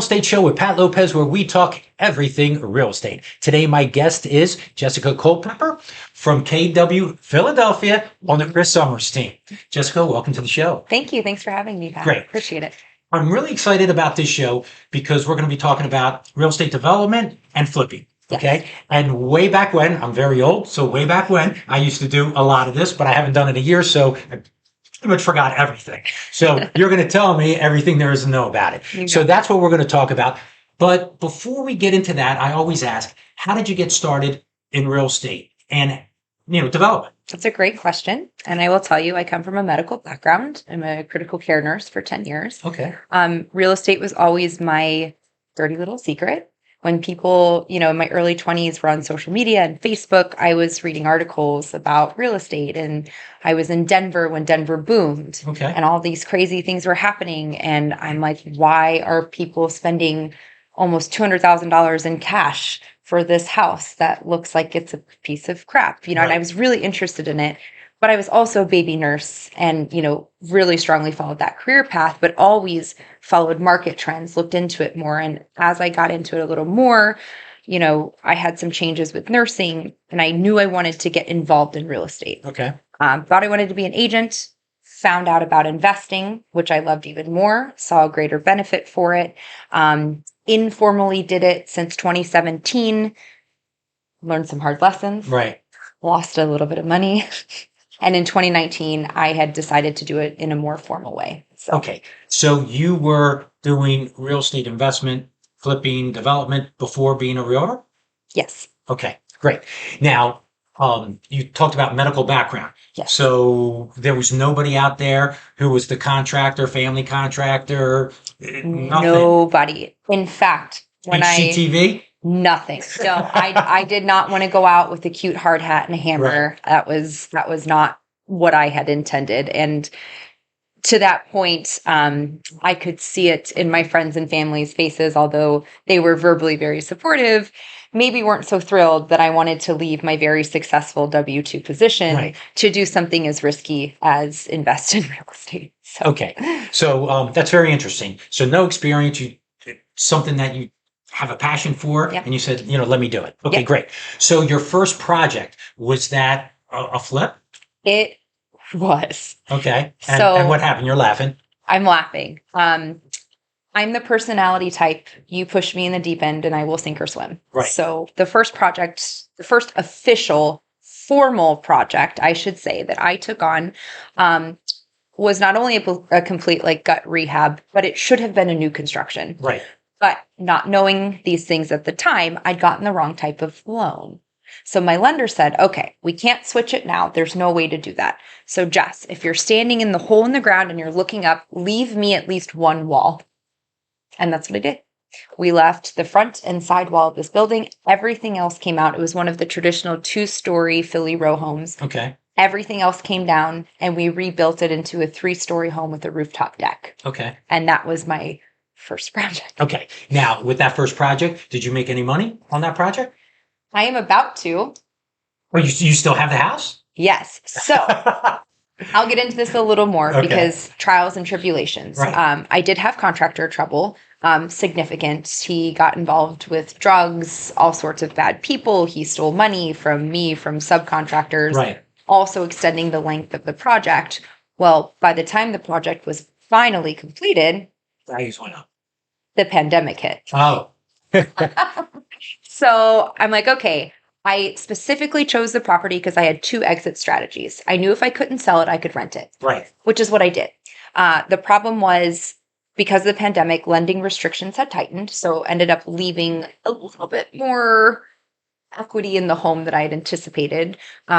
Estate Show with Pat Lopez, where we talk everything real estate. Today, my guest is Jessica Culpepper from KW Philadelphia on the Chris Summers team. Jessica, welcome to the show. Thank you. Thanks for having me, Pat. Great. Appreciate it. I'm really excited about this show because we're going to be talking about real estate development and flipping. Okay. Yes. And way back when, I'm very old, so way back when, I used to do a lot of this, but I haven't done it in a year, so I pretty much forgot everything. So you're going to tell me everything there is to know about it. So that's what we're going to talk about. But before we get into that, I always ask, how did you get started in real estate and, development? That's a great question. And I will tell you, I come from a medical background. I'm a critical care nurse for 10 years. Okay. Real estate was always my dirty little secret. When people, in my early 20s were on social media and Facebook, I was reading articles about real estate, and I was in Denver when Denver boomed. Okay. And all these crazy things were happening. And I'm like, why are people spending almost $200,000 in cash for this house that looks like it's a piece of crap? Right. And I was really interested in it. But I was also a baby nurse and, really strongly followed that career path, but always followed market trends, looked into it more. And as I got into it a little more, I had some changes with nursing, and I knew I wanted to get involved in real estate. Okay. Thought I wanted to be an agent, found out about investing, which I loved even more, saw a greater benefit for it. Informally did it since 2017, learned some hard lessons. Right. Lost a little bit of money. And in 2019, I had decided to do it in a more formal way. Okay. So you were doing real estate investment, flipping, development before being a realtor? Yes. Okay, great. Now, you talked about medical background. Yes. So there was nobody out there who was the contractor, family contractor, nothing. Nobody. In fact, when HGTV? Nothing. So I did not want to go out with a cute hard hat and a hammer. Right. That was not what I had intended. And to that point, I could see it in my friends and family's faces, although they were verbally very supportive, maybe weren't so thrilled that I wanted to leave my very successful W-2 position to do something as risky as invest in real estate. So. Okay. So that's very interesting. So no experience, something that you have a passion for, and you said, let me do it. Okay, great. So your first project, was that a flip? It was. Okay. And what happened? You're laughing. I'm laughing. I'm the personality type. You push me in the deep end and I will sink or swim. Right. So the first official formal project, I should say, that I took on was not only a complete gut rehab, but it should have been a new construction. Right. But not knowing these things at the time, I'd gotten the wrong type of loan. So my lender said, okay, we can't switch it now. There's no way to do that. So Jess, if you're standing in the hole in the ground and you're looking up, leave me at least one wall. And that's what I did. We left the front and side wall of this building. Everything else came out. It was one of the traditional 2-story Philly row homes. Okay. Everything else came down, and we rebuilt it into a 3-story home with a rooftop deck. Okay. And that was my first project. Okay. Now, with that first project, did you make any money on that project? I am about to. Oh, you still have the house? Yes. So I'll get into this a little more because trials and tribulations. Right. I did have contractor trouble, significant. He got involved with drugs, all sorts of bad people. He stole money from me, from subcontractors. Right. Also extending the length of the project. Well, by the time the project was finally completed, values went up. The pandemic hit. Oh. So I'm like, okay, I specifically chose the property because I had 2 exit strategies. I knew if I couldn't sell it, I could rent it. Right. Which is what I did. The problem was, because of the pandemic, lending restrictions had tightened. So ended up leaving a little bit more equity in the home that I had anticipated.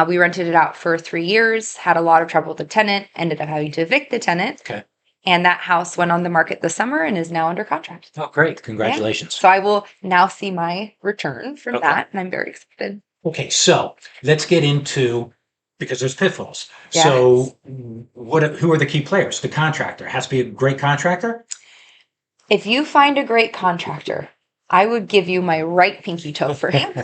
We rented it out for 3 years, had a lot of trouble with the tenant, ended up having to evict the tenant. Okay. And that house went on the market this summer and is now under contract. Oh, great. Congratulations. Yeah. So I will now see my return from that, and I'm very excited. Okay, so let's get into, because there's pitfalls. Yes. So who are the key players? The contractor. It has to be a great contractor? If you find a great contractor, I would give you my right pinky toe for him.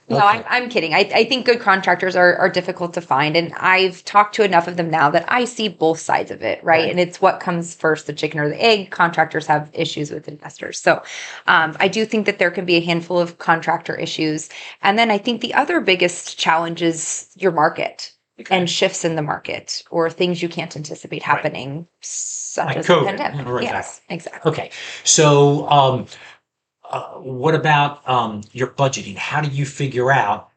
No, Okay. I'm kidding. I think good contractors are difficult to find. And I've talked to enough of them now that I see both sides of it, right? Right. And it's what comes first, the chicken or the egg. Contractors have issues with investors. So I do think that there can be a handful of contractor issues. And then I think the other biggest challenge is your market Okay. and shifts in the market or things you can't anticipate Right. happening, such Like as the COVID. pandemic. Right. Yes, exactly. Okay. So, what about your budgeting? How do you figure out,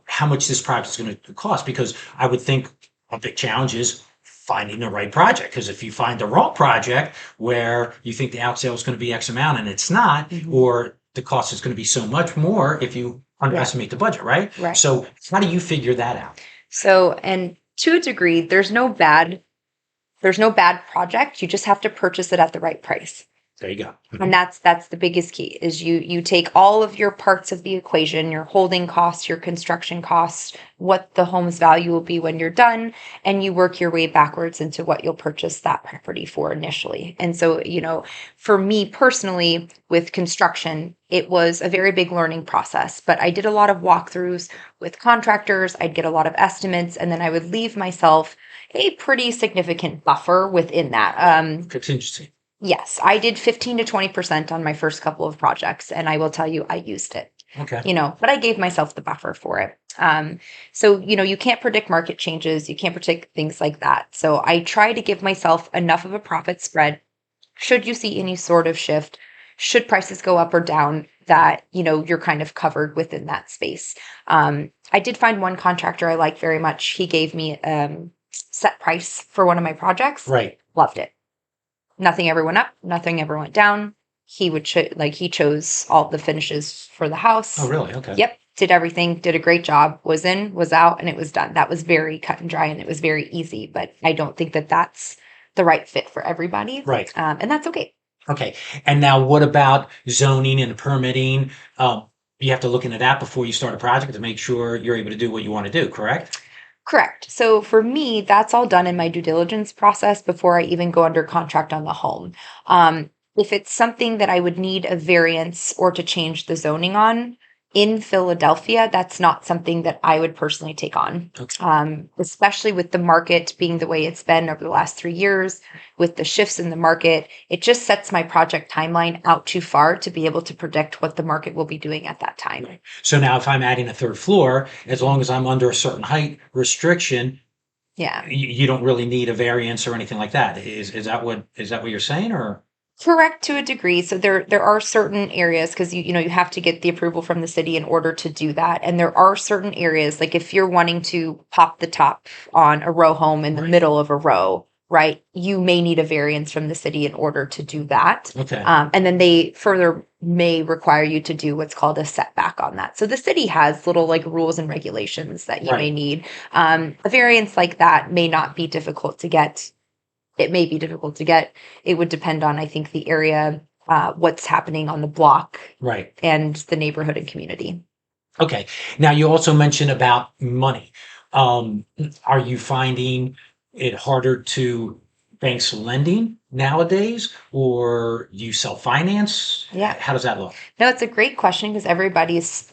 how much this project is going to cost? Because I would think a big challenge is finding the right project. Because if you find the wrong project where you think the outsale is going to be X amount and it's not, Mhm. or the cost is going to be so much more if you underestimate the budget, right? Right. So how do you figure that out? So, and to a degree, there's no bad project. You just have to purchase it at the right price. There you go. And that's the biggest key is you take all of your parts of the equation, your holding costs, your construction costs, what the home's value will be when you're done, and you work your way backwards into what you'll purchase that property for initially. And so, for me personally with construction, it was a very big learning process, but I did a lot of walkthroughs with contractors. I'd get a lot of estimates, and then I would leave myself a pretty significant buffer within that. Contingency. Yes, I did 15 to 20% on my first couple of projects, and I will tell you, I used it, Okay. but I gave myself the buffer for it. So, you can't predict market changes, you can't predict things like that. So I try to give myself enough of a profit spread. Should you see any sort of shift, should prices go up or down, that, you're kind of covered within that space. I did find one contractor I like very much. He gave me set price for one of my projects. Right. Loved it. Nothing ever went up, nothing ever went down. He would he chose all the finishes for the house. Oh, really? Okay. Yep, did everything, did a great job, was in, was out, and it was done. That was very cut and dry, and it was very easy. But I don't think that that's the right fit for everybody. Right. And that's okay. Okay. And now what about zoning and permitting? You have to look into that before you start a project to make sure you're able to do what you want to do, correct? Correct. So for me, that's all done in my due diligence process before I even go under contract on the home. If it's something that I would need a variance or to change the zoning on in Philadelphia, that's not something that I would personally take on. Okay. Especially with the market being the way it's been over the last 3 years, with the shifts in the market, it just sets my project timeline out too far to be able to predict what the market will be doing at that time. Right. So now if I'm adding a third floor, as long as I'm under a certain height restriction, Yeah. you don't really need a variance or anything like that. Is that what you're saying, or? Correct to a degree. So there are certain areas because you have to get the approval from the city in order to do that. And there are certain areas like if you're wanting to pop the top on a row home in the Right. middle of a row, right? You may need a variance from the city in order to do that. Okay. And then they further may require you to do what's called a setback on that. So the city has little like rules and regulations that you may Right. need. A variance like that may not be difficult to get. It may be difficult to get. It would depend on, I think, the area, what's happening on the block, Right. and the neighborhood and community. Okay. Now you also mentioned about money. Are you finding it harder to banks lending nowadays, or do you self-finance? Yeah. How does that look? No, it's a great question because everybody's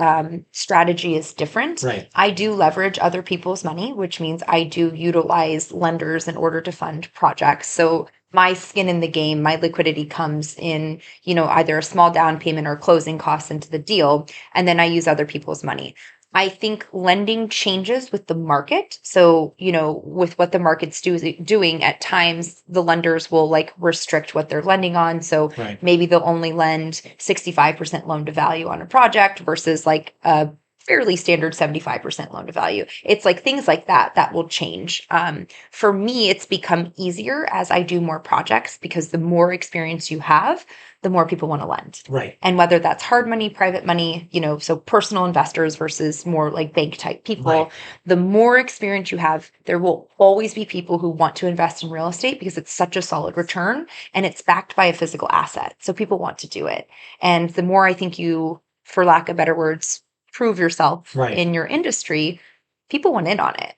strategy is different. Right. I do leverage other people's money, which means I do utilize lenders in order to fund projects. So my skin in the game, my liquidity comes in, either a small down payment or closing costs into the deal. And then I use other people's money. I think lending changes with the market. So, with what the market's doing, at times the lenders will like restrict what they're lending on. So Right. maybe they'll only lend 65% loan to value on a project versus like a fairly standard 75% loan to value. It's like things like that will change. For me, it's become easier as I do more projects because the more experience you have, the more people want to lend. Right. And whether that's hard money, private money, so personal investors versus more like bank type people, Right. the more experience you have, there will always be people who want to invest in real estate because it's such a solid return and it's backed by a physical asset. So people want to do it. And the more I think you, for lack of better words, prove yourself Right. in your industry, people want in on it.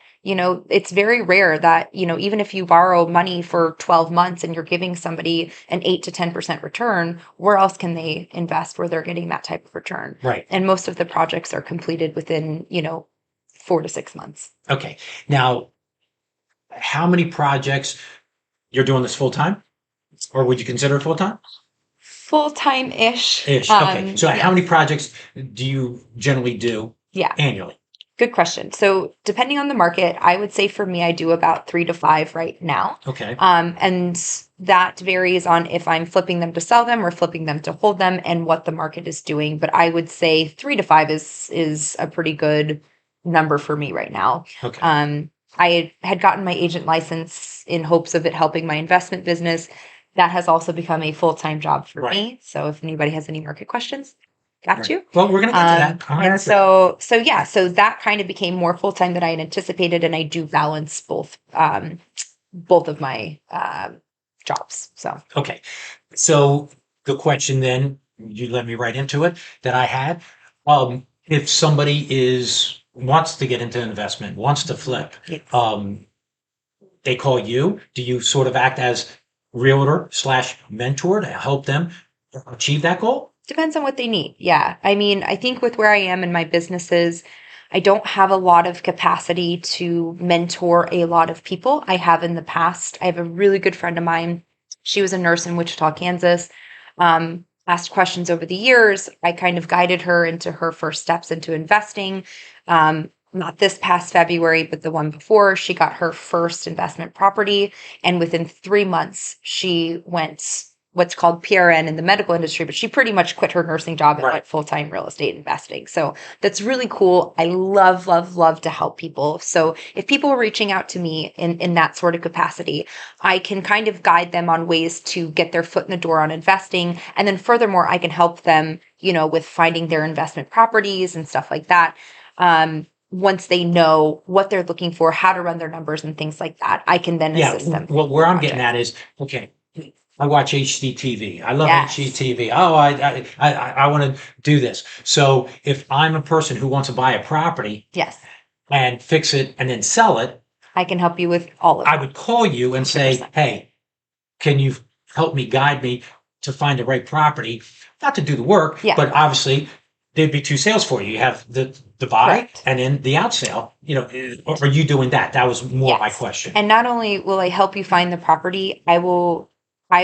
It's very rare that, even if you borrow money for 12 months and you're giving somebody an 8 to 10% return, where else can they invest where they're getting that type of return? Right. And most of the projects are completed within, 4 to 6 months. Okay. Now, how many projects you're doing this full time? Or would you consider it full time? Full-time-ish. Ish. Okay. So how yes. many projects do you generally do Yeah. annually? Good question. So depending on the market, I would say for me, I do about 3 to 5 right now. Okay. And that varies on if I'm flipping them to sell them or flipping them to hold them and what the market is doing. But I would say 3 to 5 is a pretty good number for me right now. Okay. I had gotten my agent license in hopes of it helping my investment business. That has also become a full-time job for Right. me. So if anybody has any market questions, got Right. you. Well, we're going to get to that. And so that kind of became more full-time than I had anticipated. And I do balance both of my jobs. So, Okay. So the question then, you led me right into it, that I had. If somebody wants to get into investment, wants to flip, yes. they call you. Do you sort of act as realtor / mentor to help them achieve that goal? Depends on what they need. Yeah. I mean, I think with where I am in my businesses, I don't have a lot of capacity to mentor a lot of people. I have in the past. I have a really good friend of mine. She was a nurse in Wichita, Kansas. Asked questions over the years. I kind of guided her into her first steps into investing. Not this past February, but the one before, she got her first investment property. And within 3 months, she went what's called PRN in the medical industry, but she pretty much quit her nursing job and Right. went full-time real estate investing. So that's really cool. I love, love, love to help people. So if people are reaching out to me in that sort of capacity, I can kind of guide them on ways to get their foot in the door on investing. And then furthermore, I can help them, with finding their investment properties and stuff like that. Once they know what they're looking for, how to run their numbers and things like that, I can then assist them. Well, where I'm getting at is, okay, I watch HGTV. I love Yes. HGTV. Oh, I want to do this. So if I'm a person who wants to buy a property Yes, and fix it and then sell it, I can help you with all of I it. would call you and say, 100%. hey, can you help me, guide me to find the right property? Not to do the work, Yeah. but obviously there'd be two sales for you. You have the buy Correct. and then the out sale. Or are you doing that? That was more my Yes. question. And not only will I help you find the property, I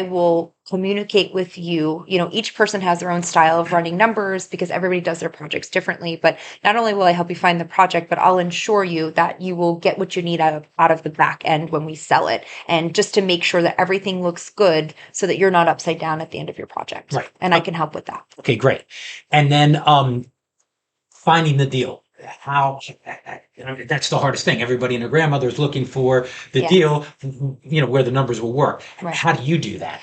will communicate with you. Each person has their own style of running numbers because everybody does their projects differently. But not only will I help you find the project, but I'll ensure you that you will get what you need out of the back end when we sell it. And just to make sure that everything looks good so that you're not upside down at the end of your project. Right. And I can help with that. Okay, great. And then finding the deal. How that's the hardest thing. Everybody and their grandmother is looking for the Yes. deal, where the numbers will work. Right. How do you do that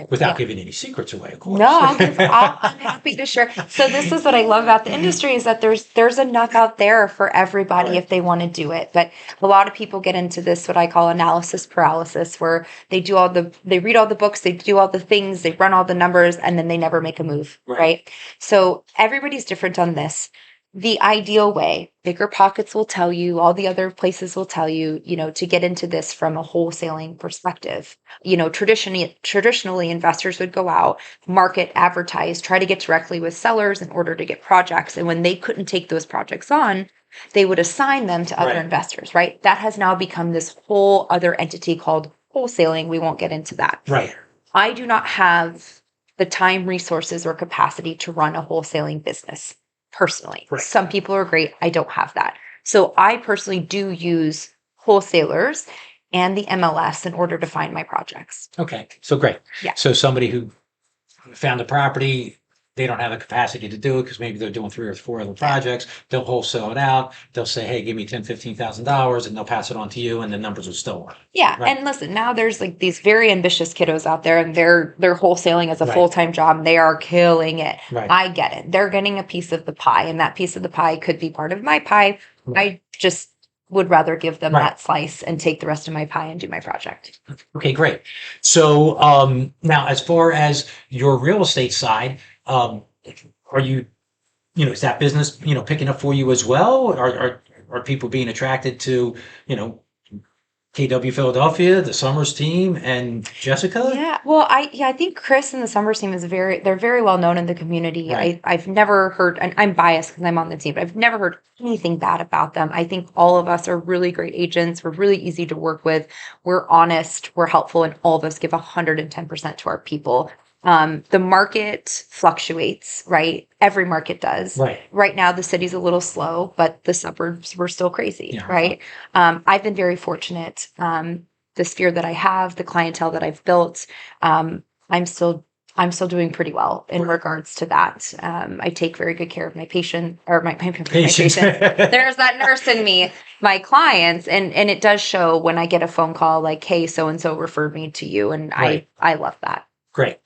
without Yeah. giving any secrets away? Of course. No, I'm happy to share. So this is what I love about the industry is that there's enough out there for everybody Right. if they want to do it. But a lot of people get into this, what I call analysis paralysis, where they read all the books, they do all the things, they run all the numbers, and then they never make a move, right? So everybody's different on this. The ideal way, Bigger Pockets will tell you, all the other places will tell you, to get into this from a wholesaling perspective. Traditionally investors would go out, market, advertise, try to get directly with sellers in order to get projects. And when they couldn't take those projects on, they would assign them to other Right. investors, right? That has now become this whole other entity called wholesaling. We won't get into that. Right. I do not have the time, resources, or capacity to run a wholesaling business. Personally, Right. Some people are great. I don't have that. So I personally do use wholesalers and the MLS in order to find my projects. Okay. So great. Yeah. So somebody who found a property, they don't have the capacity to do it because maybe they're doing 3 or 4 other projects. They'll wholesale it out. They'll say, hey, give me $10,000, $15,000, and they'll pass it on to you, and the numbers will still work. Yeah. Right. And listen, now there's like these very ambitious kiddos out there and they're wholesaling as a Right. full-time job. And they are killing it. Right. I get it. They're getting a piece of the pie, and that piece of the pie could be part of my pie. Right. I just would rather give them Right. that slice and take the rest of my pie and do my project. Okay, great. So now, as far as your real estate side, are you, is that business, picking up for you as well? Or are people being attracted to, KW Philadelphia, the Summers team, and Jessica? Yeah. Well, I think Chris and the Summers team they're very well known in the community. Right. I've never heard, and I'm biased because I'm on the team, but I've never heard anything bad about them. I think all of us are really great agents. We're really easy to work with. We're honest, we're helpful, and all of us give 110% to our people. The market fluctuates, right? Every market does. Right. Right now, the city's a little slow, but the suburbs were still crazy, Yeah. right? I've been very fortunate. The sphere that I have, the clientele that I've built, I'm still doing pretty well in regards to that. I take very good care of my patient or my patient. There's that nurse in me, my clients, and it does show when I get a phone call like, "Hey, so and so referred me to you," and Right. I love that. Great.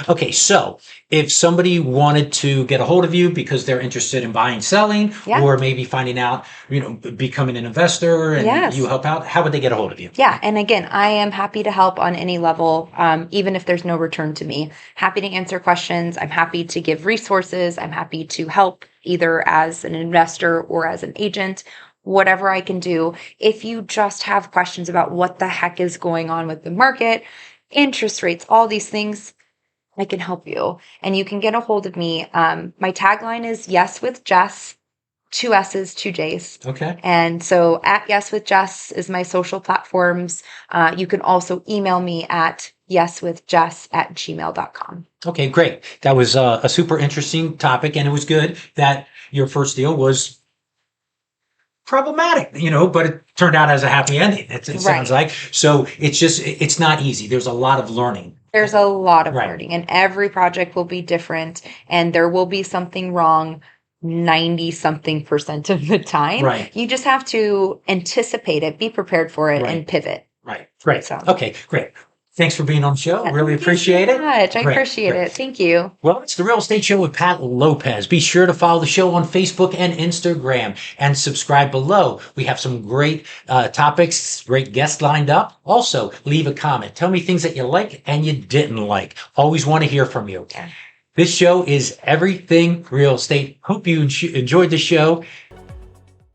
Okay, so if somebody wanted to get a hold of you because they're interested in buying, selling, Yeah. or maybe finding out, becoming an investor and Yes. you help out, how would they get a hold of you? Yeah. And again, I am happy to help on any level, even if there's no return to me. Happy to answer questions. I'm happy to give resources. I'm happy to help either as an investor or as an agent, whatever I can do. If you just have questions about what the heck is going on with the market, interest rates, all these things, I can help you. And you can get a hold of me. My tagline is Yes with Jess, 2 S's, 2 J's. Okay. And so at Yes with Jess is my social platforms. You can also email me at yeswithjess@gmail.com. Okay, great. That was a super interesting topic, and it was good that your first deal was problematic, but it turned out as a happy ending. It sounds like. So it's not easy. There's a lot of learning. There's a lot of Right. learning, and every project will be different, and there will be something wrong 90 something percent of the time. Right. You just have to anticipate it, be prepared for it, Right. and pivot. Right. Great. So- Okay, great. Thanks for being on the show. Really Thank you appreciate so it. much. I Great, appreciate great. it. Thank you. Well, it's the Real Estate Show with Pat Lopez. Be sure to follow the show on Facebook and Instagram and subscribe below. We have some great topics, great guests lined up. Also, leave a comment. Tell me things that you like and you didn't like. Always want to hear from you. Yeah. This show is everything real estate. Hope you enjoyed the show.